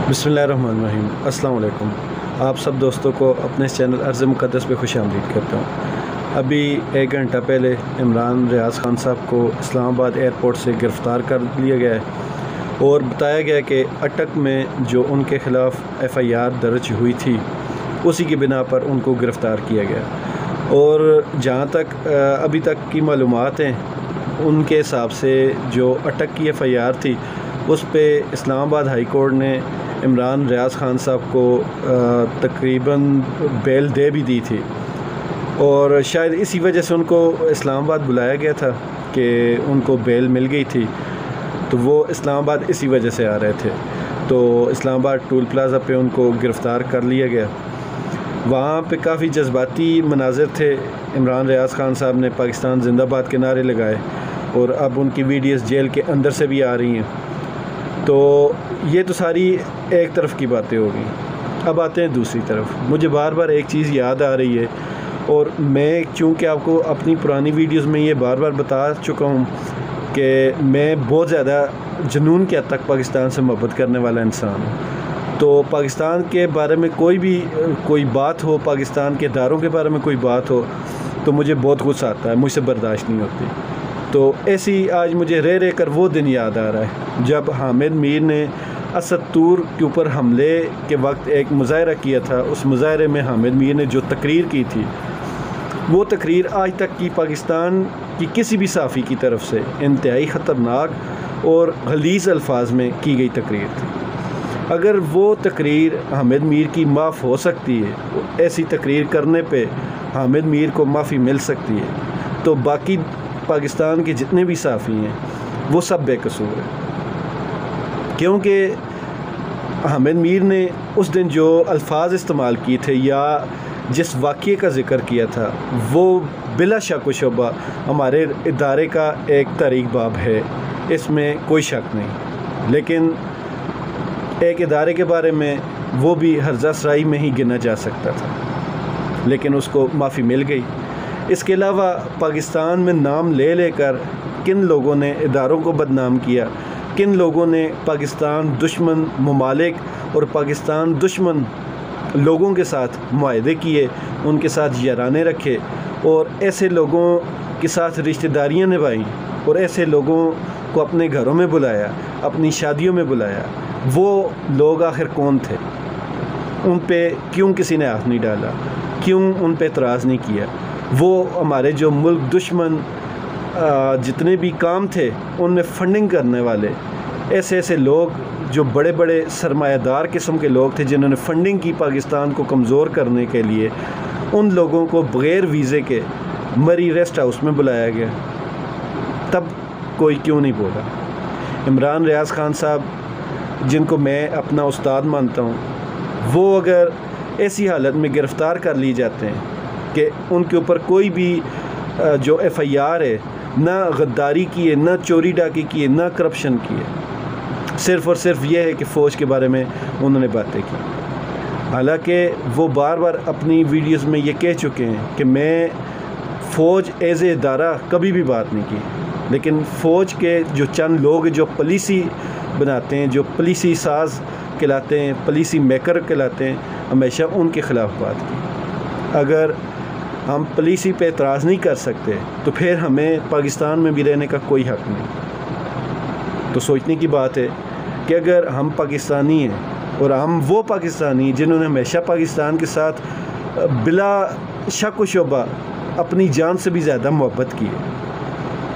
बिस्मिल्लाहिर्रहमानिर्रहीम। अस्सलाम वालेकुम। आप सब दोस्तों को अपने चैनल अर्ज़ मुक़द्दस पे खुश आमदीद करता हूँ। अभी 1 घंटा पहले इमरान रियाज़ खान साहब को इस्लामाबाद एयरपोर्ट से गिरफ़्तार कर लिया गया है और बताया गया कि अटक में जो उनके ख़िलाफ़ FIR दर्ज हुई थी उसी की बिना पर उनको गिरफ़्तार किया गया। और जहाँ तक अभी तक की मालूमात हैं उनके हिसाब से जो अटक की FIR थी उस पे इस्लामाबाद हाई कोर्ट ने इमरान रियाज़ खान साहब को तकरीबन बेल दे भी दी थी और शायद इसी वजह से उनको इस्लामाबाद बुलाया गया था कि उनको बेल मिल गई थी, तो वो इस्लामाबाद इसी वजह से आ रहे थे। तो इस्लामाबाद टूल प्लाज़ा पे उनको गिरफ़्तार कर लिया गया। वहाँ पे काफ़ी जज्बाती मनाज़र थे। इमरान रियाज़ खान साहब ने पाकिस्तान ज़िंदाबाद के नारे लगाए और अब उनकी वीडियोज़ जेल के अंदर से भी आ रही हैं। तो ये तो सारी एक तरफ की बातें हो गई। अब आते हैं दूसरी तरफ। मुझे बार बार एक चीज़ याद आ रही है और मैं चूँकि आपको अपनी पुरानी वीडियोस में ये बार बार बता चुका हूँ कि मैं बहुत ज़्यादा जुनून के हद तक पाकिस्तान से मोहब्बत करने वाला इंसान हूँ। तो पाकिस्तान के बारे में कोई बात हो, पाकिस्तान के इदारों के बारे में कोई बात हो तो मुझे बहुत गुस्सा आता है, मुझसे बर्दाश्त नहीं होती। तो ऐसी आज मुझे रह कर वो दिन याद आ रहा है जब हामिद मीर ने असद तूर के ऊपर हमले के वक्त एक मुजाहरा किया था। उस मुजाहरे में हामिद मीर ने जो तकरीर की थी वो तकरीर आज तक की पाकिस्तान की किसी भी सहाफ़ी की तरफ से इंतहाई ख़तरनाक और गलीज़ अल्फाज में की गई तकरीर थी। अगर वो तकरीर हामिद मीर की माफ़ हो सकती है, ऐसी तकरीर करने पे हामिद मीर को माफ़ी मिल सकती है, तो बाकी पाकिस्तान के जितने भी सहाफ़ी हैं वो सब बेकसूर हैं। क्योंकि हामिद मीर ने उस दिन जो अल्फाज इस्तेमाल किए थे या जिस वाक़ये का ज़िक्र किया था वो बिला शक व शुबा हमारे इदारे का एक तारीख़ बाब है, इसमें कोई शक नहीं। लेकिन एक इदारे के बारे में वो भी हर्जा सराई में ही गिना जा सकता था, लेकिन उसको माफ़ी मिल गई। इसके अलावा पाकिस्तान में नाम ले लेकर किन लोगों ने इदारों को बदनाम किया, किन लोगों ने पाकिस्तान दुश्मन ममालिक और पाकिस्तान दुश्मन लोगों के साथ मुआहदे किए, उनके साथ याराने रखे और ऐसे लोगों के साथ रिश्तेदारियां निभाईं और ऐसे लोगों को अपने घरों में बुलाया, अपनी शादियों में बुलाया। वो लोग आखिर कौन थे? उन पे क्यों किसी ने हाथ नहीं डाला? क्यों उन पे एतराज़ नहीं किया? वो हमारे जो मुल्क दुश्मन जितने भी काम थे उनमें फ़ंडिंग करने वाले ऐसे लोग, जो बड़े बड़े सरमायादार किस्म के लोग थे जिन्होंने फ़ंडिंग की पाकिस्तान को कमज़ोर करने के लिए, उन लोगों को बग़ैर वीज़े के मरी रेस्ट हाउस में बुलाया गया। तब कोई क्यों नहीं बोला? इमरान रियाज़ खान साहब जिनको मैं अपना उस्ताद मानता हूँ, वो अगर ऐसी हालत में गिरफ़्तार कर लिए जाते हैं कि उनके ऊपर कोई भी जो FIR है, ना गद्दारी की है, ना चोरी डाकी की है, ना करप्शन की है, सिर्फ़ और सिर्फ ये है कि फ़ौज के बारे में उन्होंने बातें की। हालांकि वो बार बार अपनी वीडियोस में ये कह चुके हैं कि मैं फ़ौज एज़ ए इदारा कभी भी बात नहीं की, लेकिन फ़ौज के जो चंद लोग जो पॉलिसी बनाते हैं, जो पॉलिसी साज कहलाते हैं, पॉलिसी मेकर कहलाते हैं, हमेशा उनके ख़िलाफ़ बात की। अगर हम पॉलिसी पे एतराज़ नहीं कर सकते तो फिर हमें पाकिस्तान में भी रहने का कोई हक़ नहीं। तो सोचने की बात है कि अगर हम पाकिस्तानी हैं और हम वो पाकिस्तानी जिन्होंने हमेशा पाकिस्तान के साथ बिला शक व शुबा अपनी जान से भी ज़्यादा मोहब्बत की है,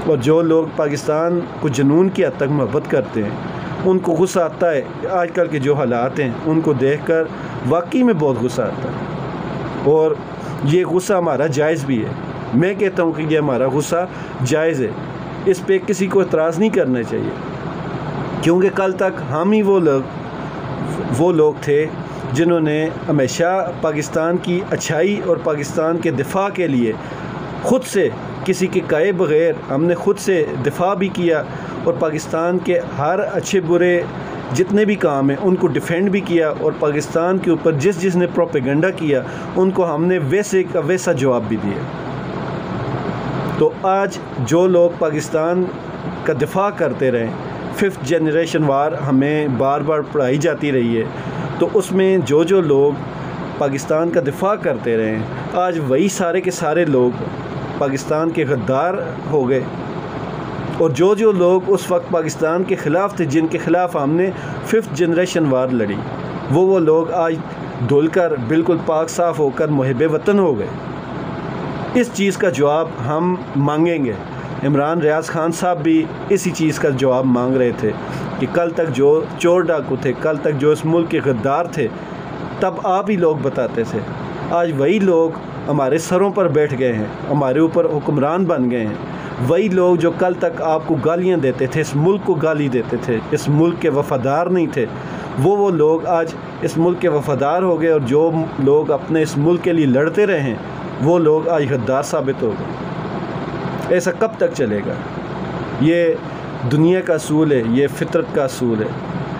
और जो लोग पाकिस्तान को जुनून की हद तक मोहब्बत करते हैं उनको गुस्सा आता है। आजकल के जो हालात हैं उनको देखकर वाकई में बहुत गुस्सा आता है और ये गुस्सा हमारा जायज़ भी है। मैं कहता हूँ कि ये हमारा गुस्सा जायज़ है, इस पे किसी को एतराज़ नहीं करना चाहिए, क्योंकि कल तक हम ही वो लोग थे जिन्होंने हमेशा पाकिस्तान की अच्छाई और पाकिस्तान के दिफा के लिए ख़ुद से किसी के कहे बग़ैर हमने ख़ुद से दिफा भी किया और पाकिस्तान के हर अच्छे बुरे जितने भी काम हैं उनको डिफेंड भी किया, और पाकिस्तान के ऊपर जिसने प्रोपेगेंडा किया उनको हमने वैसे का वैसा जवाब भी दिया। तो आज जो लोग पाकिस्तान का दिफा करते रहें, 5th جنریشن وار ہمیں بار بار پڑھائی جاتی رہی ہے، تو اس میں جو لوگ پاکستان کا دفاع کرتے رہے ہیں، آج وہی سارے کے سارے لوگ پاکستان کے غدار ہو گئے، اور جو لوگ اس وقت پاکستان کے خلاف تھے، جن کے خلاف ہم نے 5th جنریشن وار لڑی، وہ لوگ آج دھل کر بالکل پاک صاف ہو کر محب وطن ہو گئے۔ اس چیز کا جواب ہم مانگیں گے۔ عمران ریاض خان صاحب بھی اسی چیز کا جواب مانگ رہے تھے کہ کل تک جو چور ڈاکو تھے، کل تک جو اس ملک کے غدار تھے، تب آپ ہی لوگ بتاتے تھے۔ آج وہی لوگ ہمارے سروں پر بیٹھ گئے ہیں، ہمارے اوپر حکمران بن گئے ہیں۔ وہی لوگ جو کل تک آپ کو گالیاں دیتے تھے، اس ملک کو گالی دیتے تھے، اس ملک کے وفادار نہیں تھے، وہ لوگ آج اس ملک کے وفادار ہو گئے، اور جو لوگ اپنے اس ملک کے لیے لڑتے رہے ہیں، وہ لوگ آج غدار ثابت ہو گئے۔ ایسا کب تک چلے گا؟ یہ دنیا کا اصول ہے، یہ فطرت کا اصول ہے۔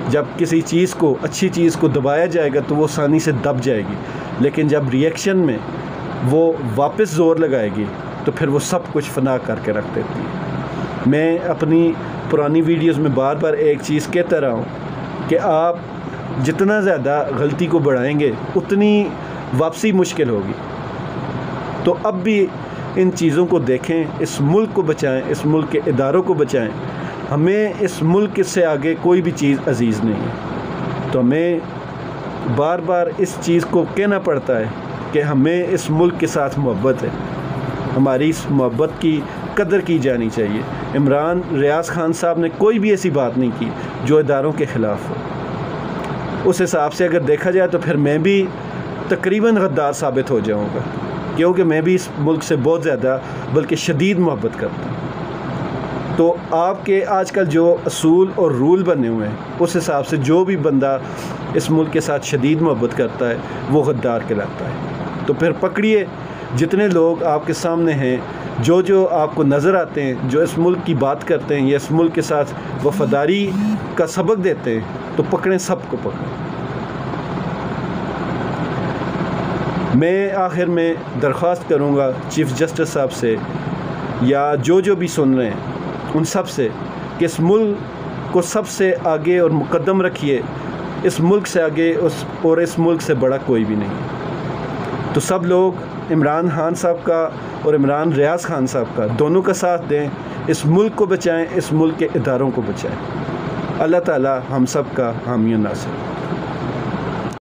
جب کسی چیز کو، اچھی چیز کو دبایا جائے گا تو وہ آسانی سے دب جائے گی، لیکن جب ریئیکشن میں وہ واپس زور لگائے گی تو پھر وہ سب کچھ فنا کر کے رکھ دیتی ہے۔ میں اپنی پرانی ویڈیوز میں بار بار ایک چیز کہتا رہا ہوں کہ آپ جتنا زیادہ غلطی کو بڑھائیں گے اتنی واپسی مشکل ہوگی۔ تو اب بھی ان چیزوں کو دیکھیں، اس ملک کو بچائیں، اس ملک کے اداروں کو بچائیں۔ ہمیں اس ملک سے آگے کوئی بھی چیز عزیز نہیں ہے، تو ہمیں بار بار اس چیز کو کہنا پڑتا ہے کہ ہمیں اس ملک کے ساتھ محبت ہے، ہماری اس محبت کی قدر کی جانی چاہیے۔ عمران ریاض خان صاحب نے کوئی بھی ایسی بات نہیں کی جو اداروں کے خلاف ہو۔ اس حساب سے اگر دیکھا جائے تو پھر میں بھی تقریباً غدار ثابت ہو جاؤں گا، کیونکہ میں بھی اس ملک سے بہت زیادہ بلکہ شدید محبت کرتا ہوں۔ تو آپ کے آج کل جو اصول اور رول بنے ہوئے ہیں، اس حساب سے جو بھی بندہ اس ملک کے ساتھ شدید محبت کرتا ہے وہ غدار کہلاتا ہے۔ تو پھر پکڑیے جتنے لوگ آپ کے سامنے ہیں، جو آپ کو نظر آتے ہیں، جو اس ملک کی بات کرتے ہیں یا اس ملک کے ساتھ وفاداری کا سبق دیتے ہیں، تو پکڑیں، سب کو پکڑیں۔ میں آخر میں درخواست کروں گا چیف جسٹس صاحب سے یا جو بھی سن رہے ہیں ان سب سے کہ اس ملک کو سب سے آگے اور مقدم رکھیے۔ اس ملک سے آگے اور اس ملک سے بڑا کوئی بھی نہیں۔ تو سب لوگ عمران خان صاحب کا اور عمران ریاض خان صاحب کا دونوں کا ساتھ دیں، اس ملک کو بچائیں، اس ملک کے اداروں کو بچائیں۔ اللہ تعالی ہم سب کا حامی و ناصر۔